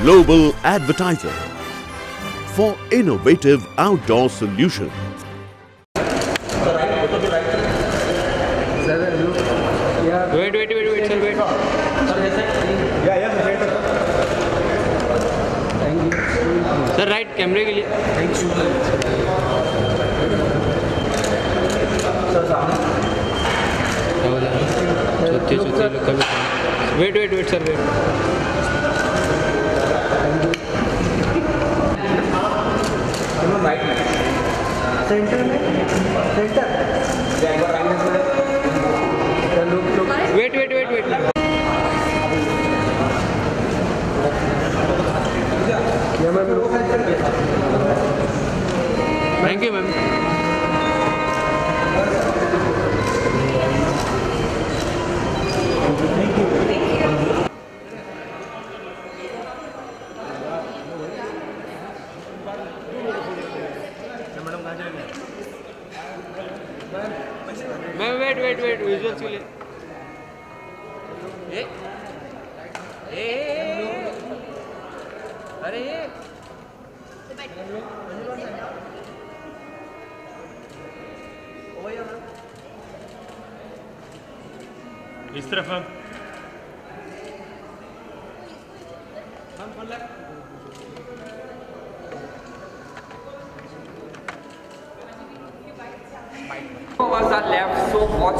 global advertiser for innovative outdoor solutions. Wait, sir, wait. Thank you. Sir, right, कैमरे के लिए. Thank you. Sir, सामने. चौथी लोग का भी. Wait, sir, wait. Right. Center. Wait. Thank you, ma'am. Ma'am, wait, visuals के लिए. अरे इस तरफ हम was are left so much.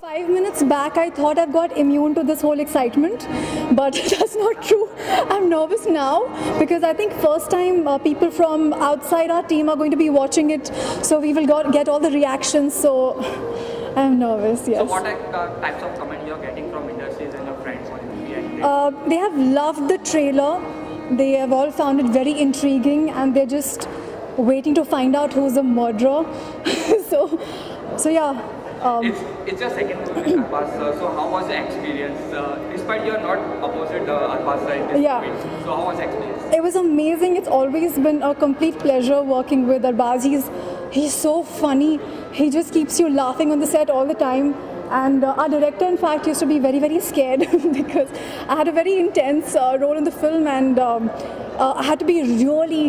5 minutes back, I thought I've got immune to this whole excitement, but that's not true. I'm nervous now because I think first time people from outside our team are going to be watching it, so we will get all the reactions. So I'm nervous. Yes. So what types of comment you're getting from industries and your friends on the movie? They have loved the trailer. They have all found it very intriguing, and they're just waiting to find out who's the murderer. so yeah. It's your second movie with Arbaaz sir. So how was the experience? Despite you're not opposite Arbaaz sir in this movie, so how was the experience? It was amazing. It's always been a complete pleasure working with Arbaaz. He's so funny. He just keeps you laughing on the set all the time. And our director, in fact, used to be very, very scared because I had a very intense role in the film, and I had to be really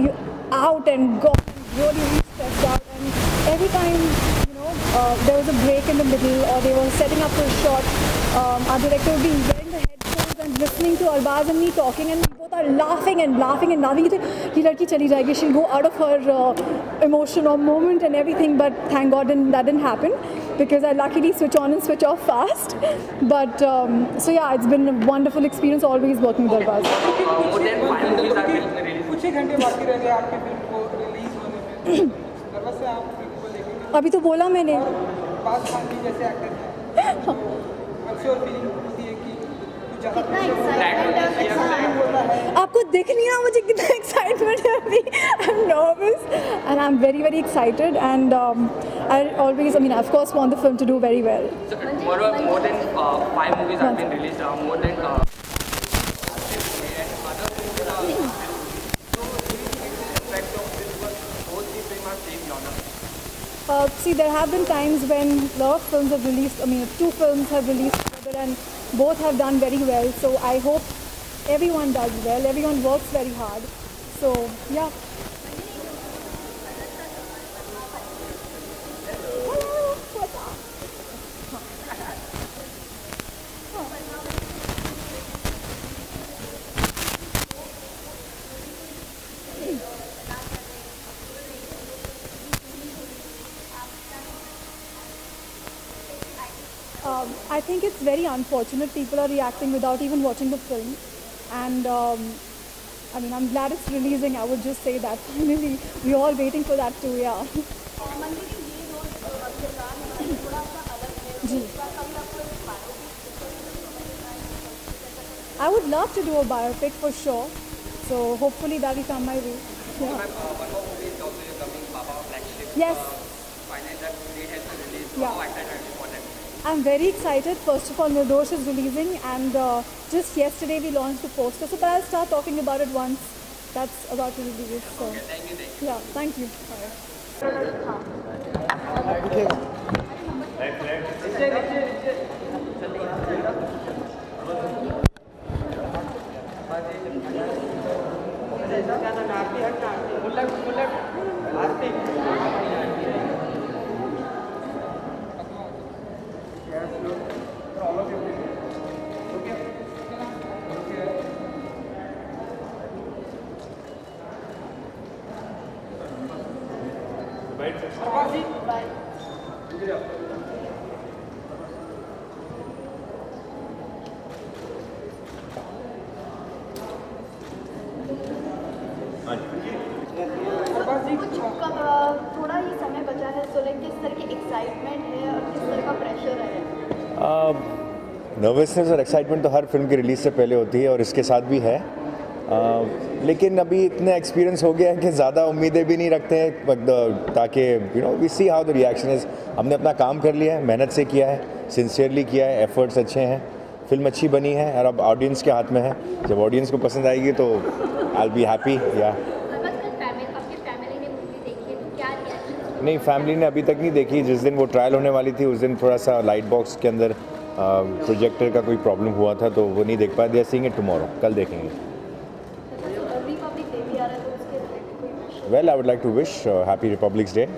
out and gone, really stressed out. And every time, there was a break in the middle or they were setting up for a shot, our director would be wearing the headphones and listening to Arbaaz and me talking, and we both are laughing. He ladki chali jayegi, she'll go out of her emotion or moment and everything, but thank God that didn't happen because I luckily switch on and switch off fast. But so yeah, it's been a wonderful experience always working with Arbaaz. More than 5 movies are being released. कुछ ही घंटे बाकी रह गए आपके film को release होने में. Nervous है आप फिल्म को लेकर? अभी तो बोला मैंने. पास खान जी जैसे एक्टर हैं. आपसे और फीलिंग होती है कि कुछ ज़्यादा आपको दिख नहीं रहा मुझे कितना एक्साइटमेंट है अभी. I'm nervous and I'm very, very excited, and I of course want the film to do very well. So, more than 5 movies have been released. More than and other films are so effect of this was both the film are same genre. See, there have been times when a lot of films have released, 2 films have released together and both have done very well. So I hope everyone does well, everyone works very hard. So, yeah. I think it's very unfortunate people are reacting without even watching the film, and I'm glad it's releasing. I would just say that finally we're all waiting for that too. Yeah. I would love to do a biopic for sure, so hopefully that will come my way. Yeah. Yes. Yeah. I'm very excited. First of all, Nirdosh is releasing, and just yesterday we launched the poster. So, but I'll start talking about it once that's about to release. So, okay, thank you. Yeah, thank you. थोड़ा ही समय बचा है, तो like किस तरह की excitement है और किस तरह का प्रेशर है? नर्वसनेस और एक्साइटमेंट तो हर फिल्म की रिलीज़ से पहले होती है और इसके साथ भी है, लेकिन अभी इतना एक्सपीरियंस हो गया है कि ज़्यादा उम्मीदें भी नहीं रखते हैं, ताकि we see how the reaction is. हमने अपना काम कर लिया है, मेहनत से किया है, सिंसियरली किया है, एफर्ट्स अच्छे हैं, फिल्म अच्छी बनी है और अब ऑडियंस के हाथ में है। जब ऑडियंस को पसंद आएगी तो आई विल बी हैप्पी। या नहीं, फैमिली ने अभी तक नहीं देखी। जिस दिन वो ट्रायल होने वाली थी उस दिन थोड़ा सा लाइट बॉक्स के अंदर प्रोजेक्टर का कोई प्रॉब्लम हुआ था, तो वो नहीं देख पाए। They are seeing it tomorrow, कल देखेंगे। Well, I would like to wish happy republics day.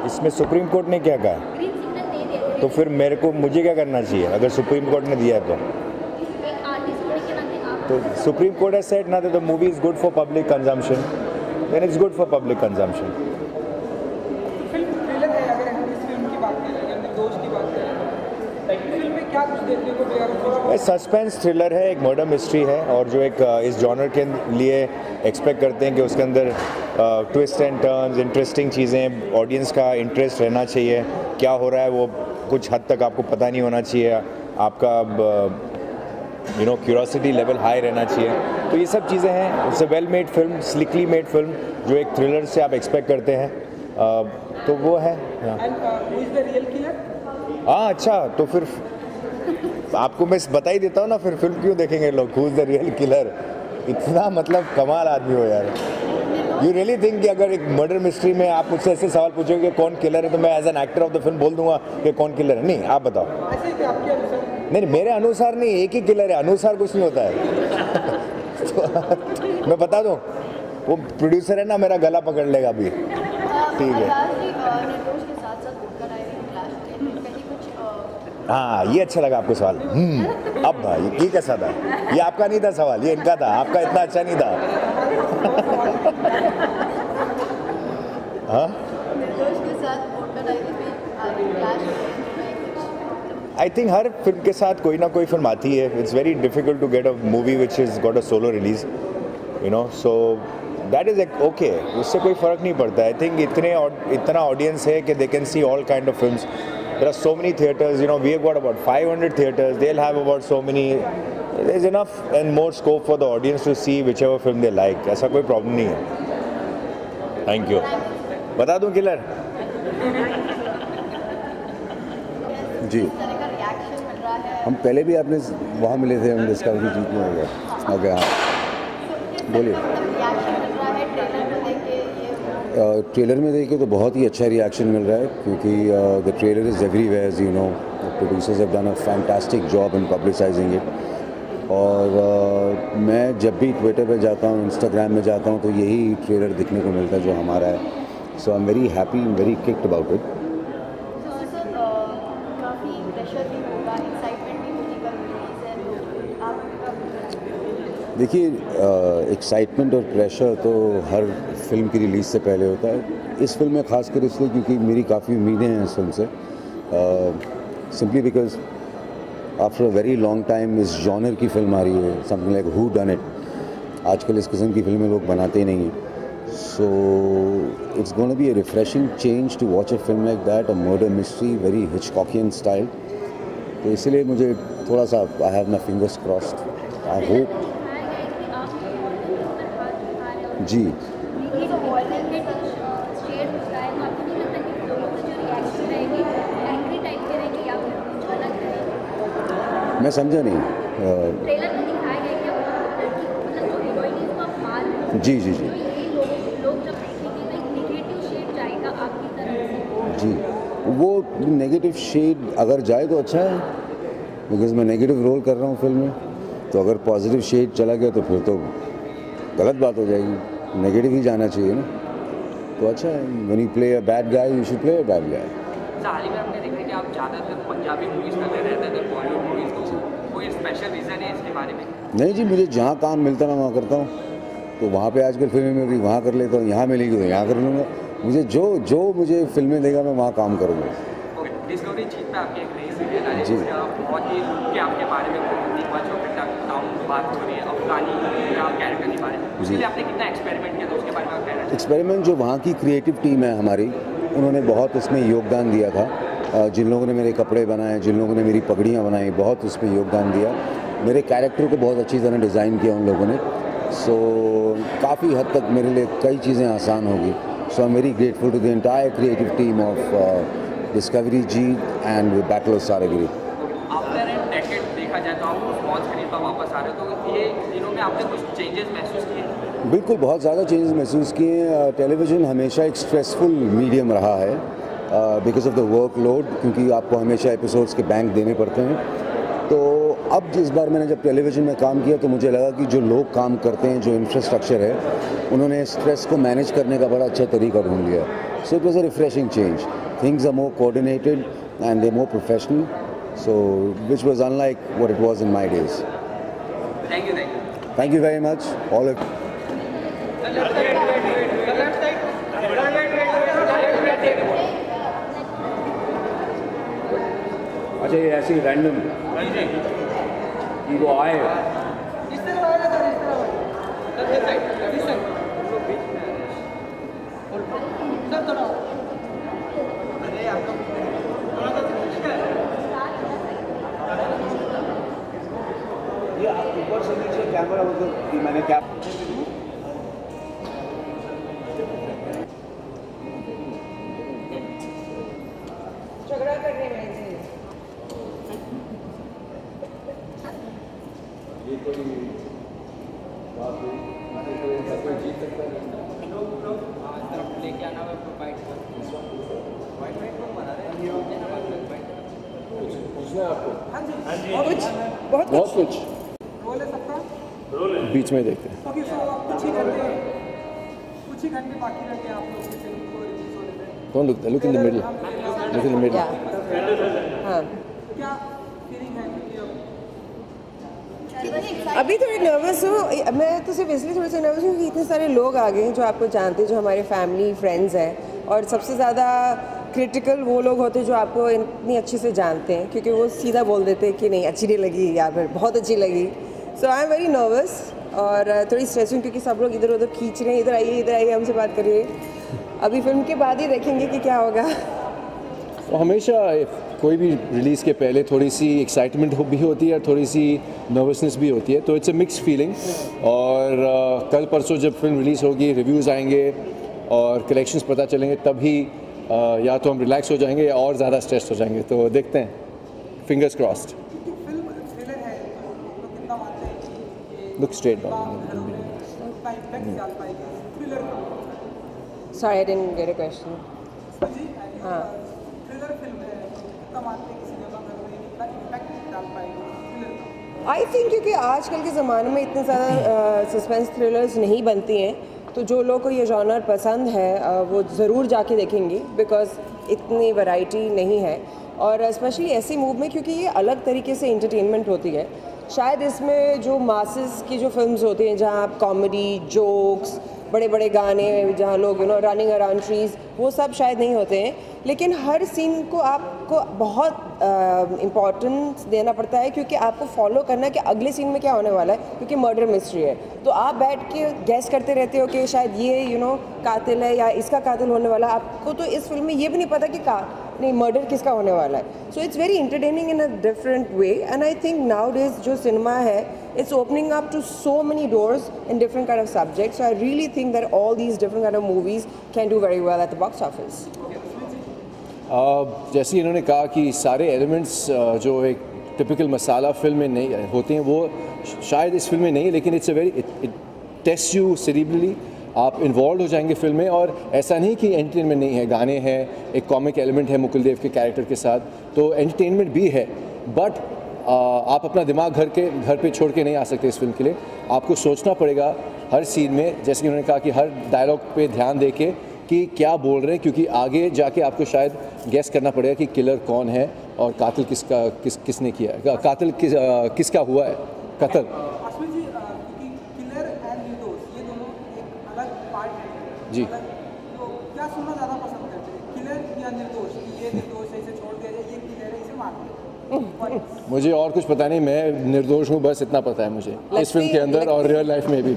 इसमें सुप्रीम कोर्ट ने क्या कहा, तो फिर मुझे क्या करना चाहिए अगर सुप्रीम कोर्ट ने दिया है तो सुप्रीम कोर्ट हैज सेड ना that the movie is good for public consumption, then it's good for public consumption. Film thriller है, अगर हम इस फिल्म की बात करें, अगर निर्दोष की बात करें, फिल्म में क्या कुछ देखने को मिलेगा? सस्पेंस थ्रिलर है, एक मर्डर मिस्ट्री है, और जो एक इस जॉनर के लिए एक्सपेक्ट करते हैं कि उसके अंदर ट्विस्ट एंड टर्न्स, इंटरेस्टिंग चीज़ें, ऑडियंस का इंटरेस्ट रहना चाहिए। क्या हो रहा है वो कुछ हद तक आपको पता नहीं होना चाहिए, आपका क्यूरोसिटी लेवल हाई रहना चाहिए। तो ये सब चीज़ें हैं। It's a well made film, slickly made film, जो एक थ्रिलर से आप एक्सपेक्ट करते हैं, तो वो है। हाँ, अच्छा, तो फिर आपको मैं बता ही देता हूँ ना, फिर फिल्म क्यों देखेंगे लोग? Who is the real killer? इतना मतलब कमाल आदमी हो यार। यू रियली थिंक कि अगर एक मर्डर मिस्ट्री में आप मुझसे ऐसे सवाल पूछोगे कौन किलर है, तो मैं as an actor of the film बोल दूंगा कि कौन किलर है? नहीं, आप बताओ। नहीं, मेरे अनुसार नहीं, एक ही किलर है, अनुसार कुछ नहीं होता है। तो मैं बता दूं, वो प्रोड्यूसर है ना, मेरा गला पकड़ लेगा अभी। ठीक है। हाँ, ये अच्छा लगा आपको सवाल। अब भाई ये कैसा था? ये आपका नहीं था सवाल, ये इनका था। आपका इतना अच्छा नहीं था। हाँ, आई थिंक हर फिल्म के साथ कोई ना कोई फिल्म आती है। It's very difficult to get a movie which is got a solo release, so that is okay, उससे कोई फ़र्क नहीं पड़ता। आई थिंक इतना ऑडियंस है कि they can see all kind of films. There are so many theatres, we have got about 500 theatres, they'll have about so many, there's enough and more scope for the audience to see whichever film they like. ऐसा कोई problem नहीं है। Thank you. बता दूं killer? जी, हम पहले भी आपने वहाँ मिले थे, हम डिस्कवरी जीत में हो गया। ओके, हाँ बोलिए। ट्रेलर में देखे तो बहुत ही अच्छा रिएक्शन मिल रहा है, क्योंकि the trailer is everywhere, producers have done a fantastic job in पब्लिसाइजिंग it. और मैं जब भी ट्विटर पे जाता हूँ, इंस्टाग्राम में जाता हूँ, तो यही ट्रेलर दिखने को मिलता है जो हमारा है। So I am very happy, very kicked about it. देखिए, एक्साइटमेंट और प्रेशर तो हर फिल्म की रिलीज़ से पहले होता है। इस फिल्म में ख़ासकर इसलिए क्योंकि मेरी काफ़ी उम्मीदें हैं इस फिल्म से, simply because after a very long time इस जॉनर की फिल्म आ रही है, something like who done it. आजकल इस किस्म की फिल्में लोग बनाते ही नहीं हैं। So it's gonna be a refreshing change to watch a film like that, a murder mystery, very Hitchcockian style. तो इसलिए मुझे थोड़ा सा, I have my fingers crossed, I hope. जी, मैं समझा नहीं। जी जी जी लोग जब देखेंगे तो एक नेगेटिव शेड जाएगा आपकी तरफ से। जी, वो नेगेटिव शेड अगर जाए तो अच्छा है, बिकॉज मैं नेगेटिव रोल कर रहा हूँ फिल्म में, तो अगर पॉजिटिव शेड चला गया तो फिर तो गलत बात हो जाएगी, नेगेटिव ही जाना चाहिए ना, तो अच्छा है। When you play a bad guy you should play a bad guy. हाल ही में हमने देखा कि आप ज़्यादातर पंजाबी मूवीज़ करते रहते थे, बॉलीवुड मूवीज़, तो कोई स्पेशल रीज़न है इसके बारे में? नहीं जी, मुझे जहाँ काम मिलता मैं वहाँ करता हूँ, तो वहाँ पे आजकल फिल्में में भी वहाँ कर लेता हूँ, यहाँ मिलेगी तो यहाँ कर लूँगा, मुझे जो मुझे फिल्में देगा मैं वहाँ काम करूँगा। डिस्कवरी चीज पे आपकी एक नई सीरियल आई है, बहुत ही लुक के आपके बारे में बहुत ही बच्चों के टाउन बात हो रही है, अफगानी कैरेक्टर के बारे में, उसके लिए आपने कितना एक्सपेरिमेंट किया था, उसके बारे में आप कहना चाहिए? एक्सपेरिमेंट जो वहाँ की क्रिएटिव टीम है हमारी, उन्होंने बहुत इसमें योगदान दिया था। जिन लोगों ने मेरे कपड़े बनाए, जिन लोगों ने मेरी पगड़ियाँ बनाई, बहुत उसमें योगदान दिया। मेरे कैरेक्टर को बहुत अच्छी तरह डिज़ाइन किया उन लोगों ने, सो काफ़ी हद तक मेरे लिए कई चीज़ें आसान होगी। So I am very grateful to the entire creative team of Discovery जी and battle of Saragarhi. After an decade देखा जाए तो आप स्मॉल स्क्रीन पर वापस आ रहे हो, तो ये दिनों में आपने कुछ चेंजेस महसूस किए? बिल्कुल, बहुत ज़्यादा चेंजेस महसूस किए। टेलीविज़न हमेशा एक स्ट्रेसफुल मीडियम रहा है because of the work load, क्योंकि आपको हमेशा एपिसोड्स के बैंक देने पड़ते हैं। तो अब जिस बार मैंने जब टेलीविज़न में काम किया तो मुझे लगा कि जो लोग काम करते हैं, जो इंफ्रास्ट्रक्चर है, उन्होंने स्ट्रेस को मैनेज करने का बड़ा अच्छा तरीका ढूंढ लिया। So it was a refreshing change. Things are more coordinated and they're more professional, so which was unlike what it was in my days. Thank you. Thank you very much, all of you. अच्छा, ये ऐसे ही random वो आए ऊपर से नीचे camera, मतलब कि मैंने क्या झगड़ा करने में ये कोई बात हुई, कोई जीत सकता है। लोग लेके आना है पूछना है आपको? हाँ जी, बहुत कुछ रोल है सबका, बीच में देखते हैं। ओके, सो अब कुछ ही घंटे बाकी रह गए आप लोग की फिल्म को रिलीज होने में। Don't look in the middle. Look in the middle. हाँ, क्या फीलिंग है कि अभी थोड़ी नर्वस हूँ मैं, तो सिर्फ इसलिए थोड़ी सी नर्वस हूँ कि इतने सारे लोग आ गए हैं जो आपको जानते हैं, जो हमारे फैमिली फ्रेंड्स हैं, और सबसे ज़्यादा क्रिटिकल वो लोग होते हैं जो आपको इतनी अच्छे से जानते हैं, क्योंकि वो सीधा बोल देते हैं कि नहीं अच्छी नहीं लगी या फिर बहुत अच्छी लगी। सो आई एम वेरी नर्वस और थोड़ी स्ट्रेस हूँ, क्योंकि सब लोग इधर उधर खींच रहे हैं, इधर आइए हमसे बात करिए। अभी फिल्म के बाद ही देखेंगे कि क्या होगा। तो हमेशा कोई भी रिलीज़ के पहले थोड़ी सी एक्साइटमेंट भी होती है, थोड़ी सी नर्वसनेस भी होती है, तो इट्स अ मिक्स फीलिंग। और कल परसों जब फिल्म रिलीज़ होगी, रिव्यूज़ आएंगे और कलेक्शंस पता चलेंगे, तभी या तो हम रिलैक्स हो जाएंगे या और ज़्यादा स्ट्रेस हो जाएंगे, तो देखते हैं, fingers crossed. Look straight down. Sorry, I didn't get a question. हाँ, आई थिंक क्योंकि आजकल के ज़माने में इतने ज़्यादा सस्पेंस थ्रिलर्स नहीं बनती हैं, तो जो लोग को ये जॉनर पसंद है वो ज़रूर जाके देखेंगे, बिकॉज इतनी वैरायटी नहीं है, और स्पेशली ऐसी मूव में क्योंकि ये अलग तरीके से इंटरटेनमेंट होती है। शायद इसमें जो मासेस की जो फिल्म्स होती हैं, जहाँ आप कॉमेडी, जोक्स, बड़े बड़े गाने, जहाँ लोग रनिंग अराउंड ट्रीज, वो सब शायद नहीं होते हैं, लेकिन हर सीन को आपको बहुत इम्पोर्टेंस देना पड़ता है, क्योंकि आपको फॉलो करना है कि अगले सीन में क्या होने वाला है, क्योंकि मर्डर मिस्ट्री है। तो आप बैठ के गैस करते रहते हो कि शायद ये कातिल है या इसका कातिल होने वाला। आपको तो इस फिल्म में ये भी नहीं पता कि नहीं मर्डर किसका होने वाला है। So it's very entertaining in a different way, and I think now days जो सिनेमा है, it's opening up to so many doors in different kind of subjects. So I really think that all these different kind of movies can do very well at the box office. जैसे इन्होंने कहा कि सारे elements जो एक typical मसाला film में नहीं होते हैं, वो शायद इस फिल्म में नहीं, लेकिन it's a very test you cerebrally, आप इन्वॉल्व हो जाएंगे फिल्म में। और ऐसा नहीं कि एंटरटेनमेंट नहीं है, गाने हैं, एक कॉमिक एलिमेंट है मुकुल देव के कैरेक्टर के साथ, तो एंटरटेनमेंट भी है। बट आप अपना दिमाग घर पे छोड़ के नहीं आ सकते इस फिल्म के लिए। आपको सोचना पड़ेगा हर सीन में, जैसे कि उन्होंने कहा कि हर डायलॉग पे ध्यान दे के कि क्या बोल रहे हैं, क्योंकि आगे जाके आपको शायद गेस करना पड़ेगा कि किलर कौन है और कातिल किसने किया है, कातिल किसका हुआ है कत्ल। अश्विन जी, क्योंकि किलर एंड निर्दोष ये दोनों एक अलग पार्ट है जी, तो क्या सुनना ज़्यादा पसंद करते हैं, किलर या निर्दोष? ये निर्दोष है इसे छोड़ दिया जाए, ये किलर है इसे मार दिया? मुझे और कुछ पता नहीं, मैं निर्दोष हूँ, बस इतना पता है मुझे इस फिल्म के अंदर और रियल लाइफ में भी।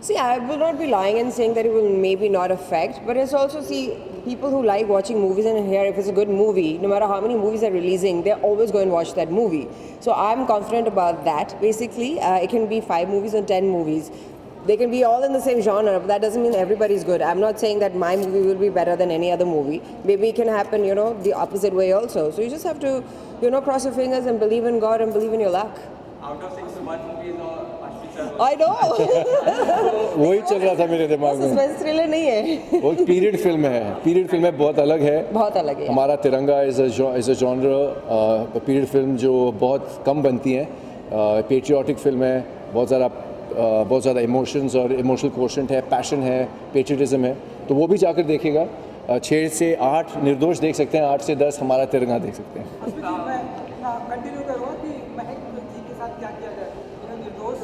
See, I will not be lying and saying that it will maybe not affect, but it's also, see, people who like watching movies and here, if it's a good movie, no matter how many movies are releasing, they're always going to watch that movie. So I'm confident about that. Basically, it can be 5 movies or 10 movies. They can be all in the same genre, but that doesn't mean everybody's good. I'm not saying that my movie will be better than any other movie. Maybe it can happen, you know, the opposite way also. So you just have to, you know, cross your fingers and believe in God and believe in your luck. Out of 6, 1 movie is I know. वही चल रहा था मेरे दिमाग में। Suspense thriller नहीं है, वो पीरियड फिल्म है, पीरियड फिल्म है, बहुत अलग है, बहुत अलग है। हमारा तिरंगा is a genre period film जो बहुत कम बनती हैं, पेट्रियाटिक फिल्म है, बहुत ज़्यादा इमोशंस और इमोशनल कोशेंट है, पैशन है, पेट्रियटिज्म है, तो वो भी जाकर देखेगा। 6 से 8 निर्दोष देख सकते हैं, 8 से 10 हमारा तिरंगा देख सकते हैं। कंटिन्यू करूँगा कि महक जी के साथ क्या किया जाए,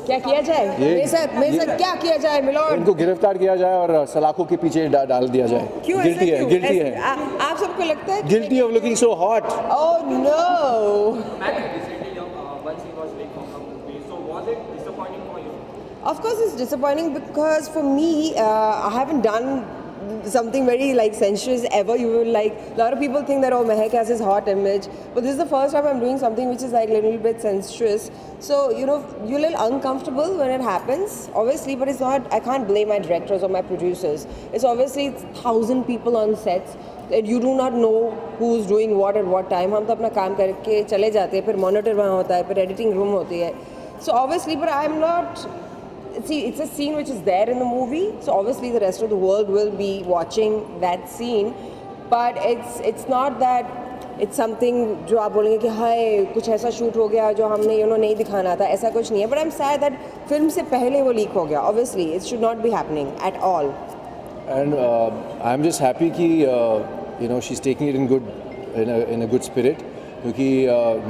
क्या किया जाए मेरे साथ क्या किया जाए मिलोड? इनको गिरफ्तार किया जाए और सलाखों के पीछे डाल दिया जाए। क्यों गिल्टी है, गिल्टी है। आप सबको लगता है guilty of looking so hot. Oh no. Of course it's disappointing because for me I haven't done something very like sensuous ever. You will like, a lot of people think that, oh, Mehak has his hot image, but this is the first time I'm doing something which is like a little bit sensuous. So, you know, you're a little uncomfortable when it happens, obviously, but it's not, I can't blame my directors or my producers. It's obviously 1,000 people on sets and you do not know who's doing what at what time. हम तो अपना काम करके चले जाते हैं, फिर monitor वहाँ होता है, फिर editing room होती है. So obviously, but I'm not, see, it's a scene which is there in the movie, so obviously the rest of the world will be watching that scene, but it's not that it's something जो आप बोलेंगे कि हाय कुछ ऐसा shoot हो गया जो हमने नहीं दिखाना था, ऐसा कुछ नहीं है, but I'm sad that film से पहले वो लीक हो गया. Obviously it should not be happening at all. And I'm just happy कि you know, she's taking it in a good spirit, क्योंकि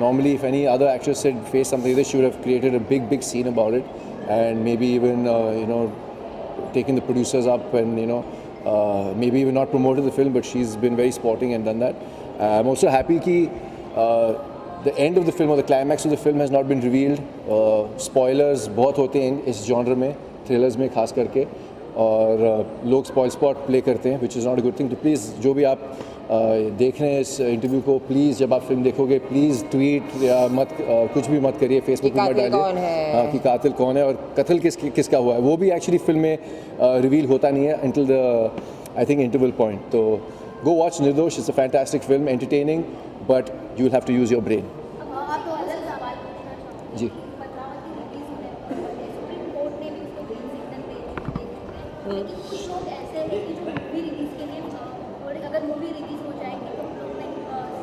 normally if any other actress had faced something like this, she would have created a big scene about it. And maybe even you know, taking the producers up and maybe even not promoted the film, but she's been very sporting and done that. I'm also happy that the end of the film or the climax of the film has not been revealed. Spoilers बहुत होते हैं इस genre में, thrillers में खास करके, और लोग spoil spot play करते हैं, which is not a good thing. तो please जो भी आप देख रहे हैं इस इंटरव्यू को, प्लीज़ जब आप फिल्म देखोगे प्लीज़ ट्वीट या मत कुछ भी मत करिए, फेसबुक पे मत डालिए कि कातिल कौन है और कत्ल किसका हुआ है, वो भी एक्चुअली फिल्म में रिवील होता नहीं है until the I think interval point. तो go watch निर्दोष, it's a fantastic film, entertaining, but you will have to use your brain. जी अगर मूवी रिलीज हो जाएगी तो लोग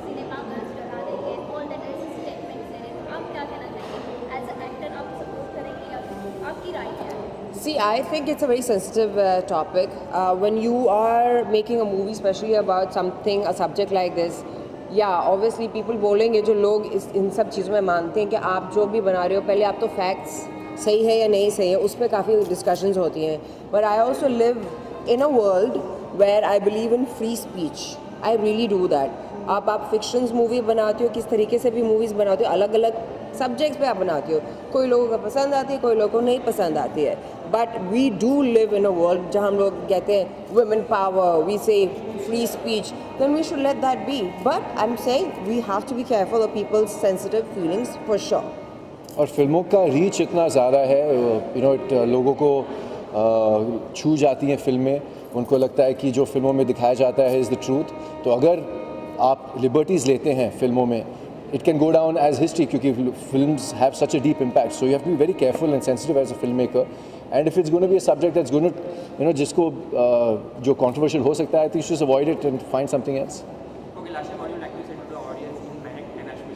सिनेमा घर चढ़ा देंगे, ऑल दैट ऐसे स्टेटमेंट्स दे रहे हैं, आप क्या कहना चाहेंगे? एज अ एक्टर आप सपोर्ट करेंगे या आपकी राय क्या है? See, I think it's a very sensitive topic. When you are making a movie, especially about something, a subject like this, yeah, obviously people बोलेंगे, जो लोग इन सब चीज़ों में मानते हैं कि आप जो भी बना रहे हो, पहले आप तो फैक्ट्स सही है या नहीं सही है, उस पर काफ़ी डिस्कशंस होती हैं. But I also live in a world where I believe in free speech. I really do that. आप फिक्शंस मूवी बनाते हो, किस तरीके से भी मूवीज़ बनाते हो, अलग अलग सब्जेक्ट्स पे आप बनाते हो, कोई लोगों को पसंद आती है, कोई लोगों को नहीं पसंद आती है. But we do live in a world जहाँ हम लोग कहते हैं women power, we say free speech, then we should let that be. But I am saying we have to be careful of people's sensitive feelings for sure. और फिल्मों का reach इतना ज़्यादा है, लोगों को छू जाती हैं फिल्में, उनको लगता है कि जो फिल्मों में दिखाया जाता है इज़ द ट्रूथ। तो अगर आप लिबर्टीज़ लेते हैं फिल्मों में, it can go down as history क्योंकि films have such a deep impact, so you have to be very careful and sensitive as a filmmaker, and if it's going to be a subject that's going to जिसको जो controversial हो सकता है, I think you should just avoid it and find something else. Okay, lastly, what do you like to say to the audience in Mehak and Ashmi?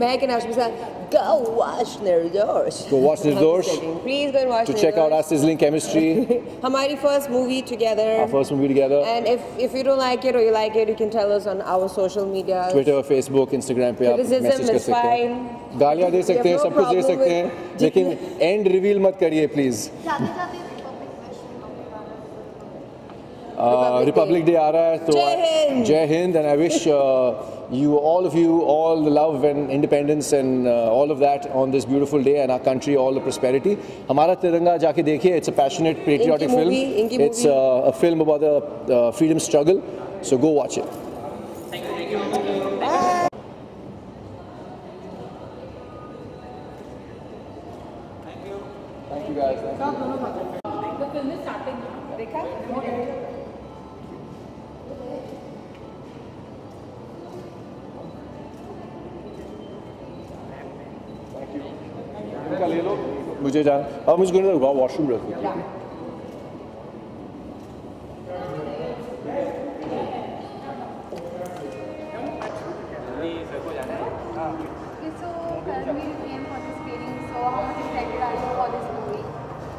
Mehak and Ashmi sir, go watch Nirdosh. Go watch Nirdosh. Please go and watch To Nirdosh. check out our sizzling chemistry. Hamari first movie together. Our first movie together. And if you don't like it or you like it, you can tell us on our social media. Twitter, Facebook, Instagram पे आप message कर सकते हैं, गालियाँ दे सकते हैं, सब कुछ दे सकते हैं, लेकिन एंड रिवील मत करिए प्लीज़। रिपब्लिक डे आ रहा है तो जय Hind, and I wish you all the love and independence and all of that on this beautiful day, and our country all the prosperity. हमारा तिरंगा जाके देखिए, it's a passionate patriotic film. It's a film about the freedom struggle, so go watch it. Thank you. Thank you guys. The film is starting. देखा? इनका ले लो, मुझे जाना, अब मुझे ना वॉशरूम रखो।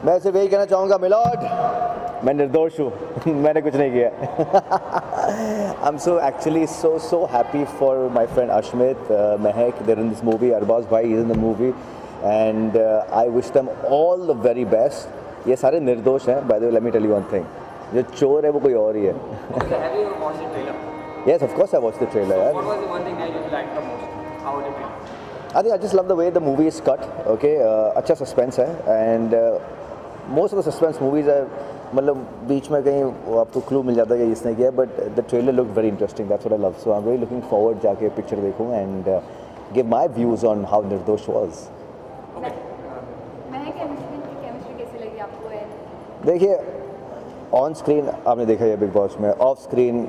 मैं सिर्फ यही कहना चाहूँगा, मिलॉर्ड मैं निर्दोष हूँ, मैंने कुछ नहीं किया। I'm so actually so happy for my friend Ashmit, Mehak. They're in this movie. Arbaz bhai is in the movie, and I wish them all the very best. ये सारे निर्दोष हैं. By the way, let me tell you one thing. जो चोर है वो कोई और ही है. Have you watched the trailer? Yes, of course I watched the trailer. So what was the one thing that you liked the most? How did it? I think I just love the way the movie is cut. Okay, अच्छा suspense है, and most of the suspense movies are मतलब बीच में कहीं आपको clue मिल जाता है कि इसने किया, but the trailer looked very interesting. That's what I love. So I'm really looking forward जाके picture देखूँ and give my views on how Nirdosh was. Okay. महक की केमिस्ट्री कैसी लगी आपको? देखिए, ऑन स्क्रीन आपने देखा है बिग बॉस में, ऑफ स्क्रीन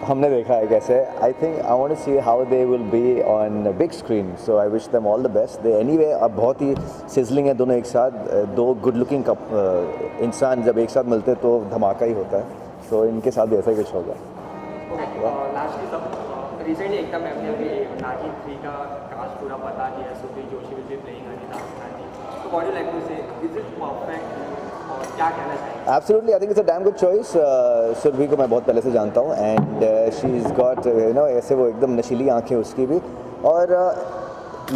हमने देखा है कैसे. I think I want to see how they will be on big screen, so I wish them all the best. They anyway अब बहुत ही सिजलिंग है दोनों एक साथ. दो गुड लुकिंग इंसान जब एक साथ मिलते तो धमाका ही होता है. सो इनके साथ भी ऐसा ही कुछ होगा. लास्टली सब रिसेंटली एकदम मैंने अभी नागिन 3 का कास्ट पूरा बता दिया. Sudhir Joshi will be playing Anita Asrani. So what do you like to say, is it perfect और क्या कहना चाहिए? Absolutely, I think it's a damn good choice. Surabhi को मैं बहुत पहले से जानता हूँ, and she's got ऐसे वो एकदम नशीली आंखें उसकी भी. और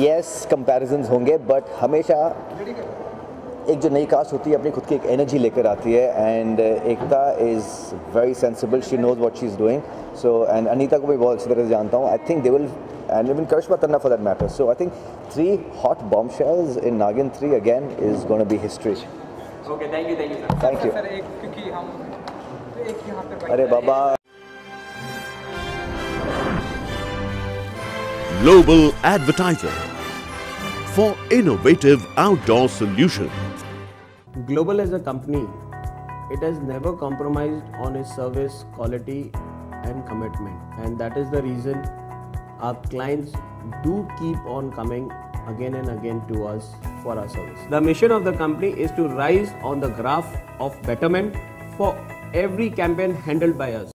yes, comparisons होंगे, but हमेशा एक जो नई कास्ट होती है अपनी खुद की एक एनर्जी लेकर आती है. And Ekta is very sensible, she knows what she is doing. So and Anita को भी बहुत अच्छी तरह से जानता हूँ. I think they will, and even Karishma Tanna for that matter. So I think 3 hot bombshells in Nagin 3 again is going to be history. Okay, thank you sir. Thank you. Sir एक क्योंकि हम एक यहाँ पे अरे बाबा. Global Advertiser for innovative outdoor solutions. Global as a company, it has never compromised on its service quality and commitment, and that is the reason our clients do keep on coming again and again to us for our service. The mission of the company is to rise on the graph of betterment for every campaign handled by us.